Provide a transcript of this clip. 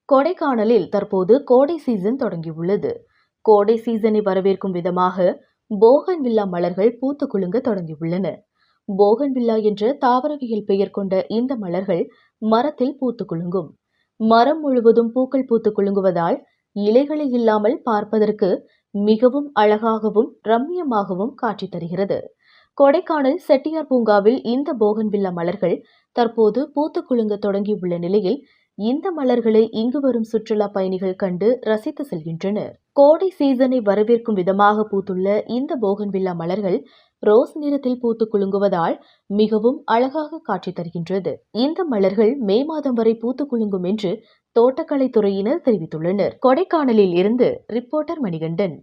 கொடைக்கானலில் தற்போது கோடை சீசன் தொடங்கியுள்ளது. கோடை சீசனை வரவேற்கும் விதமாக போகன்வில்லா மலர்கள் பூத்து குலுங்க தொடங்கியுள்ளன. போகன்வில்லா என்ற தாவரவியல் பெயர் கொண்ட இந்த மலர்கள் மரத்தில் பூத்து குலுங்கும். மரம் முழுவதும் பூக்கள் பூத்து குலுங்குவதால் இலைகளை இல்லாமல் பார்ப்பதற்கு மிகவும் அழகாகவும் ரம்மியமாகவும் காட்சி தருகிறது. கொடைக்கானல் செட்டியார் பூங்காவில் இந்த போகன்வில்லா மலர்கள் தற்போது பூத்து குலுங்க தொடங்கியுள்ள நிலையில் இந்த மலர்களை இங்கு வரும் சுற்றுலா பயணிகள் கண்டு ரசித்து செல்கின்றனர். கோடை சீசனை வரவேற்கும் விதமாக பூத்துள்ள இந்த போகன்வில்லா மலர்கள் ரோஸ் நிறத்தில் பூத்து குலுங்குவதால் மிகவும் அழகாக காட்சி தருகின்றது. இந்த மலர்கள் மே மாதம் வரை பூத்து குலுங்கும் என்று தோட்டக்கலைத்துறையினர் தெரிவித்துள்ளனர். கொடைக்கானலில் இருந்து ரிப்போர்ட்டர் மணிகண்டன்.